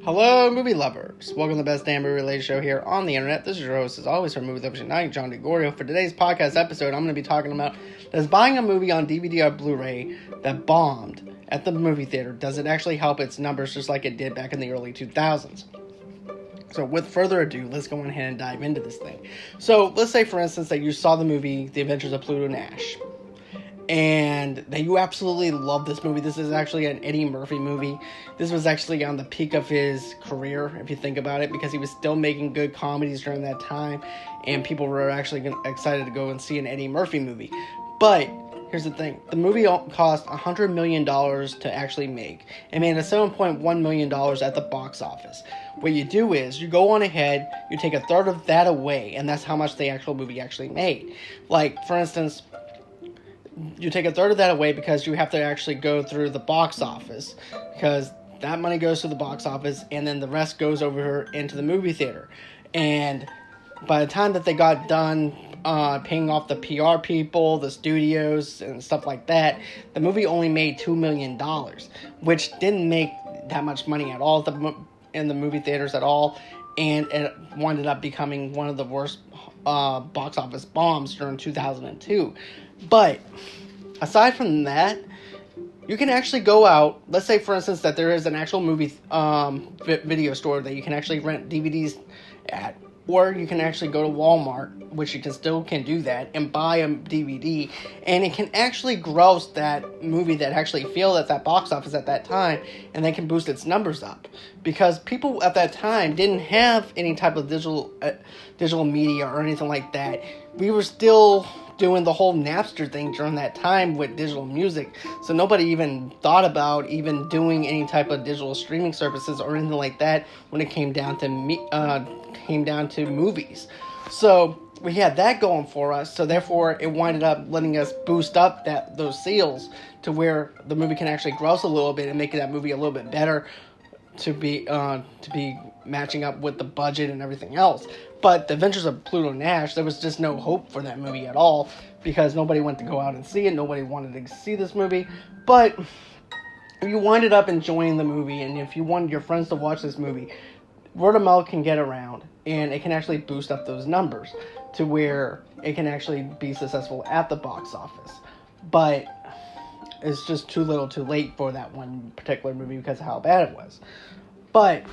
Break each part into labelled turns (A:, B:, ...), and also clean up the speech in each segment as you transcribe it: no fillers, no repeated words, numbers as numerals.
A: Hello, movie lovers. Welcome to the best damn movie-related show here on the internet. This is your host, as always, for Movie Lovers Unite, John DeGorio. For today's podcast episode, I'm going to be talking about, does buying a movie on DVD or Blu-ray that bombed at the movie theater, does it actually help its numbers just like it did back in the early 2000s? So, with further ado, let's go ahead and dive into this thing. So, let's say, for instance, that you saw the movie The Adventures of Pluto Nash, and that you absolutely love this movie. This is actually an Eddie Murphy movie. This was actually on the peak of his career, if you think about it, because he was still making good comedies during that time, and people were actually excited to go and see an Eddie Murphy movie. But here's the thing. The movie cost $100 million to actually make. It made a $7.1 million at the box office. What you do is, you go on ahead, you take a third of that away, and that's how much the actual movie actually made. Like, for instance, you take a third of that away because you have to actually go through the box office, because that money goes to the box office and then the rest goes over into the movie theater. And by the time that they got done paying off the PR people, the studios, and stuff like that, the movie only made $2 million, which didn't make that much money at all in the movie theaters at all, and it ended up becoming one of the worst box office bombs during 2002. But aside from that, you can actually go out. Let's say, for instance, that there is an actual movie video store that you can actually rent DVDs at, or you can actually go to Walmart, which you can do that, and buy a DVD, and it can actually gross that movie that actually failed at that box office at that time, and then can boost its numbers up, because people at that time didn't have any type of digital media or anything like that. We were still doing the whole Napster thing during that time with digital music, so nobody even thought about even doing any type of digital streaming services or anything like that when it came down to movies. So we had that going for us, so therefore it winded up letting us boost up those sales to where the movie can actually gross a little bit and make that movie a little bit better to be matching up with the budget and everything else. But The Adventures of Pluto Nash, there was just no hope for that movie at all, because nobody went to go out and see it. Nobody wanted to see this movie. But if you winded up enjoying the movie, and if you wanted your friends to watch this movie, word of mouth can get around, and it can actually boost up those numbers to where it can actually be successful at the box office. But it's just too little too late for that one particular movie because of how bad it was. But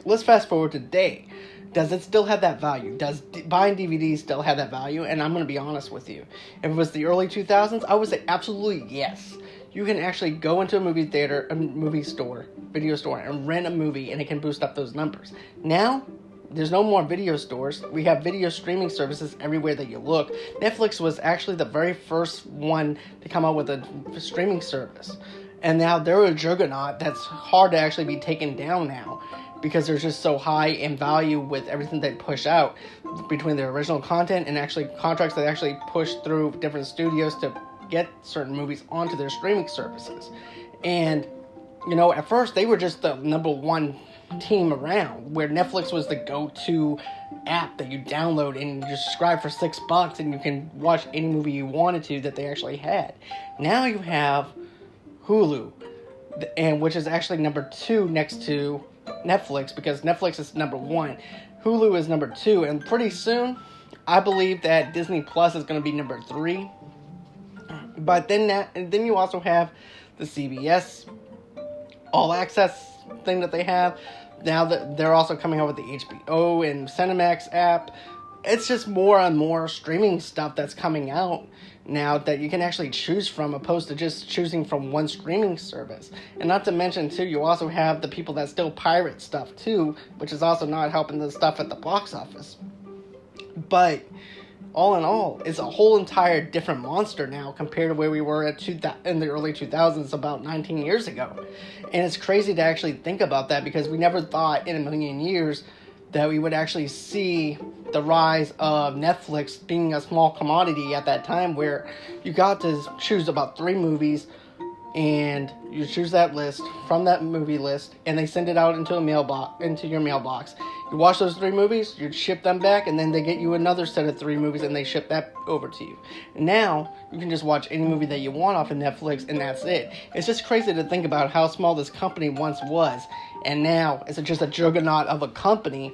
A: let's fast forward to today. Does it still have that value? Does buying DVDs still have that value? And I'm going to be honest with you. If it was the early 2000s, I would say absolutely yes. You can actually go into a movie theater, a movie store, video store, and rent a movie, and it can boost up those numbers. Now, there's no more video stores. We have video streaming services everywhere that you look. Netflix was actually the very first one to come out with a streaming service. And now they're a juggernaut that's hard to actually be taken down now, because they're just so high in value with everything they push out between their original content and actually contracts that actually push through different studios to get certain movies onto their streaming services. And, at first they were just the number one team around, where Netflix was the go-to app that you download and you subscribe for $6 and you can watch any movie you wanted to that they actually had. Now you have Hulu, and which is actually number 2 next to Netflix, because Netflix is number 1. Hulu is number 2, and pretty soon I believe that Disney Plus is going to be number 3. But then you also have the CBS All Access thing that they have. Now that they're also coming out with the HBO and Cinemax app. It's just more and more streaming stuff that's coming out now that you can actually choose from, opposed to just choosing from one streaming service. And not to mention, too, you also have the people that still pirate stuff, too, which is also not helping the stuff at the box office. But all in all, it's a whole entire different monster now compared to where we were in the early 2000s about 19 years ago. And it's crazy to actually think about that, because we never thought in a million years that we would actually see the rise of Netflix being a small commodity at that time, where you got to choose about 3 movies and you choose that list from that movie list, and they send it out into your mailbox. You watch those 3 movies, you ship them back, and then they get you another set of 3 movies, and they ship that over to you. Now you can just watch any movie that you want off of Netflix, and that's it. It's just crazy to think about how small this company once was, and now it's just a juggernaut of a company.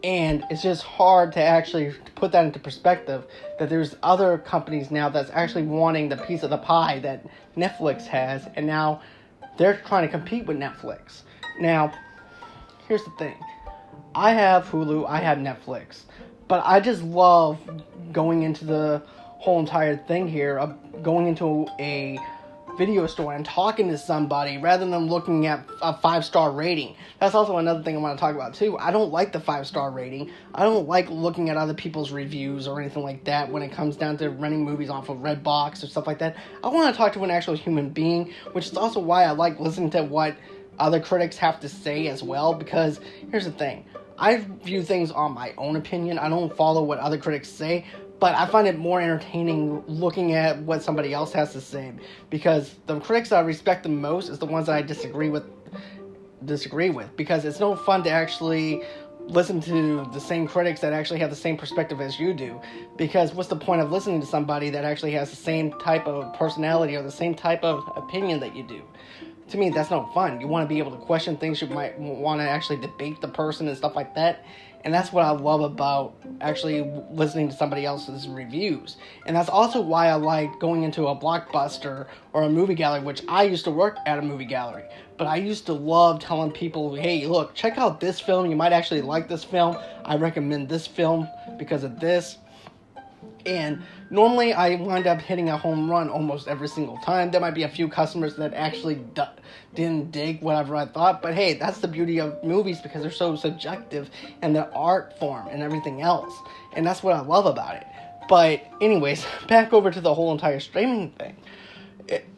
A: And it's just hard to actually put that into perspective, that there's other companies now that's actually wanting the piece of the pie that Netflix has, and now they're trying to compete with Netflix. Now, here's the thing. I have Hulu, I have Netflix, but I just love going into the whole entire thing here of going into a video store and talking to somebody rather than looking at a 5-star rating. That's also another thing I want to talk about too. I don't like the 5-star rating. I don't like looking at other people's reviews or anything like that when it comes down to renting movies off of Redbox or stuff like that. I want to talk to an actual human being, which is also why I like listening to what other critics have to say as well, because here's the thing. I view things on my own opinion. I don't follow what other critics say, but I find it more entertaining looking at what somebody else has to say, because the critics that I respect the most is the ones that I disagree with, because it's no fun to actually listen to the same critics that actually have the same perspective as you do, because what's the point of listening to somebody that actually has the same type of personality or the same type of opinion that you do? To me, that's no fun. You want to be able to question things. You might want to actually debate the person and stuff like that. And that's what I love about actually listening to somebody else's reviews. And that's also why I like going into a Blockbuster or a movie gallery, which I used to work at a movie gallery. But I used to love telling people, hey, look, check out this film. You might actually like this film. I recommend this film because of this. And normally I wind up hitting a home run almost every single time. There might be a few customers that actually didn't dig whatever I thought. But hey, that's the beauty of movies, because they're so subjective and the art form and everything else. And that's what I love about it. But anyways, back over to the whole entire streaming thing.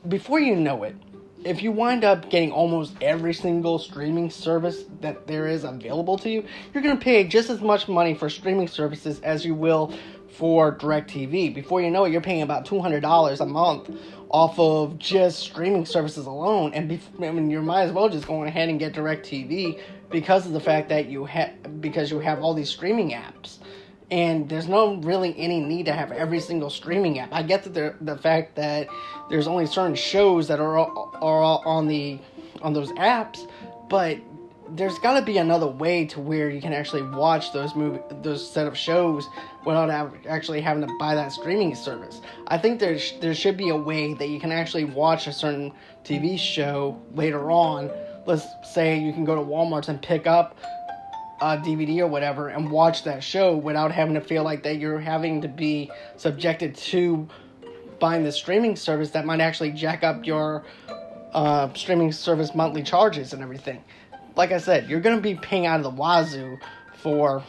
A: Before you know it, if you wind up getting almost every single streaming service that there is available to you, you're going to pay just as much money for streaming services as you will for DirecTV. Before you know it, you're paying about $200 a month off of just streaming services alone. And you might as well just go ahead and get DirecTV because of the fact that you have all these streaming apps. And there's no really any need to have every single streaming app. I get that the fact that there's only certain shows that are on those apps, but there's got to be another way to where you can actually watch those set of shows without actually having to buy that streaming service. I think there should be a way that you can actually watch a certain TV show later on. Let's say you can go to Walmart and pick up a DVD or whatever and watch that show without having to feel like that you're having to be subjected to buying the streaming service that might actually jack up your streaming service monthly charges and everything. Like I said, you're going to be paying out of the wazoo for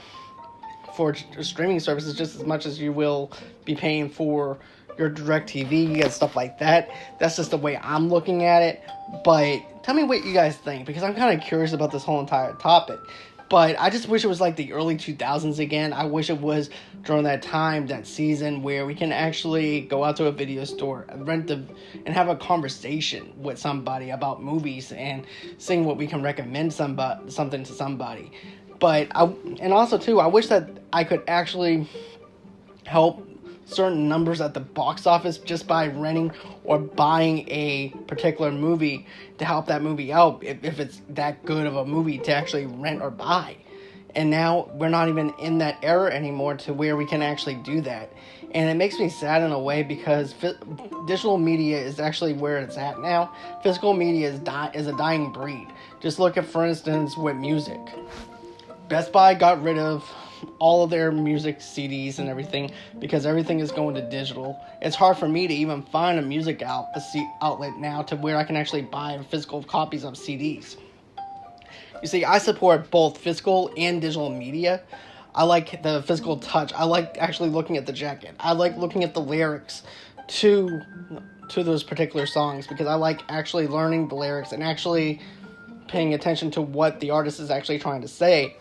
A: streaming services just as much as you will be paying for your DirecTV and stuff like that. That's just the way I'm looking at it. But tell me what you guys think, because I'm kind of curious about this whole entire topic. But I just wish it was like the early 2000s again. I wish it was during that time, that season, where we can actually go out to a video store, and have a conversation with somebody about movies and seeing what we can recommend something to somebody. But I wish that I could actually help certain numbers at the box office just by renting or buying a particular movie to help that movie out if it's that good of a movie to actually rent or buy. And now we're not even in that era anymore to where we can actually do that. And it makes me sad in a way, because digital media is actually where it's at now. Physical media is a dying breed. Just look at, for instance, with music. Best Buy got rid of all of their music CDs and everything because everything is going to digital. It's hard for me to even find a music outlet now to where I can actually buy physical copies of CDs. You see, I support both physical and digital media. I like the physical touch. I like actually looking at the jacket. I like looking at the lyrics to those particular songs, because I like actually learning the lyrics and actually paying attention to what the artist is actually trying to say,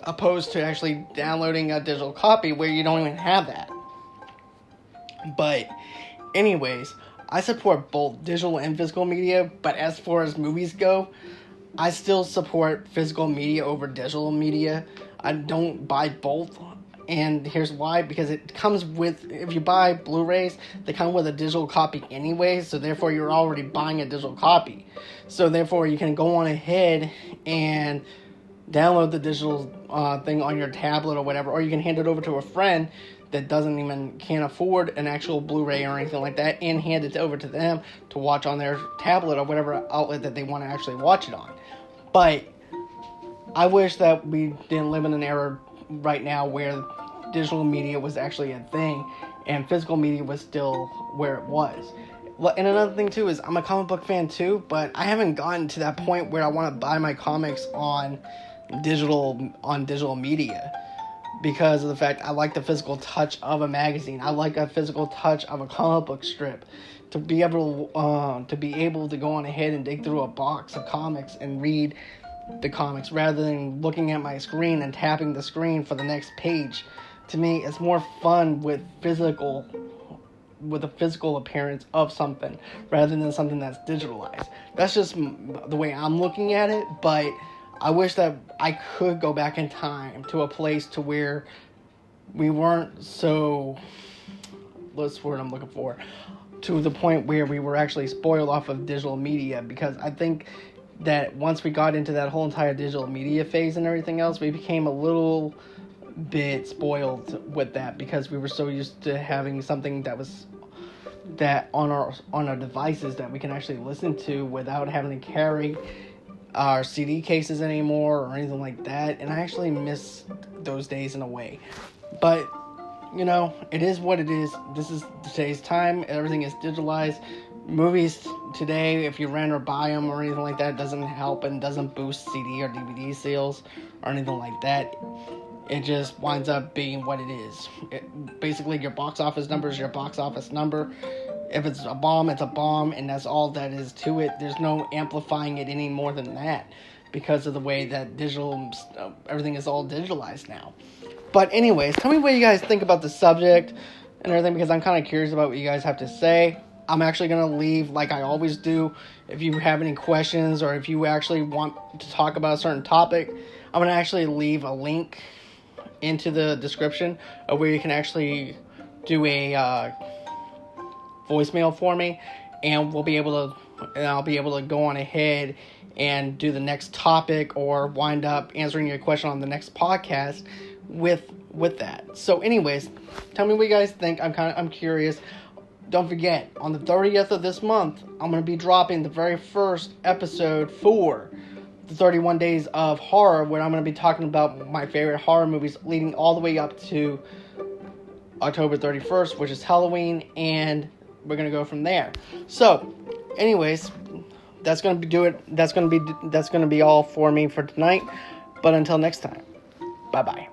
A: opposed to actually downloading a digital copy where you don't even have that. But anyways, I support both digital and physical media, but as far as movies go, I still support physical media over digital media. I don't buy both, and here's why. Because it comes with, if you buy Blu-Rays, they come with a digital copy anyway, so therefore you're already buying a digital copy. So therefore you can go on ahead and download the digital thing on your tablet or whatever, or you can hand it over to a friend that can't afford an actual Blu-ray or anything like that, and hand it over to them to watch on their tablet or whatever outlet that they want to actually watch it on. But I wish that we didn't live in an era right now where digital media was actually a thing and physical media was still where it was. And another thing too is I'm a comic book fan too, but I haven't gotten to that point where I want to buy my comics on digital media, because of the fact I like the physical touch of a magazine. I like a physical touch of a comic book strip. To be able to go on ahead and dig through a box of comics and read the comics rather than looking at my screen and tapping the screen for the next page. To me, it's more fun with a physical appearance of something rather than something that's digitalized. That's just the way I'm looking at it, but I wish that I could go back in time to a place to where we weren't so, what's the word I'm looking for, to the point where we were actually spoiled off of digital media, because I think that once we got into that whole entire digital media phase and everything else, we became a little bit spoiled with that, because we were so used to having something that on our devices that we can actually listen to without having to carry our CD cases anymore or anything like that. And I actually miss those days in a way. But it is what it is. This is today's time. Everything is digitalized. Movies today, if you rent or buy them or anything like that, doesn't help and doesn't boost CD or DVD sales or anything like that. It just winds up being what it is. Basically, your box office number is your box office number. If it's a bomb, it's a bomb, and that's all that is to it. There's no amplifying it any more than that, because of the way that everything is all digitalized now. But anyways, tell me what you guys think about the subject and everything, because I'm kind of curious about what you guys have to say. I'm actually going to leave, like I always do, if you have any questions or if you actually want to talk about a certain topic, I'm going to actually leave a link into the description of where you can actually do a voicemail for me, and I'll be able to go on ahead and do the next topic or wind up answering your question on the next podcast with that. So anyways, tell me what you guys think. I'm curious. Don't forget, on the 30th of this month, I'm going to be dropping the very first episode for the 31 Days of Horror, where I'm going to be talking about my favorite horror movies leading all the way up to October 31st, which is Halloween, and we're going to go from there. So, anyways, that's going to be all for me for tonight. But until next time, bye-bye.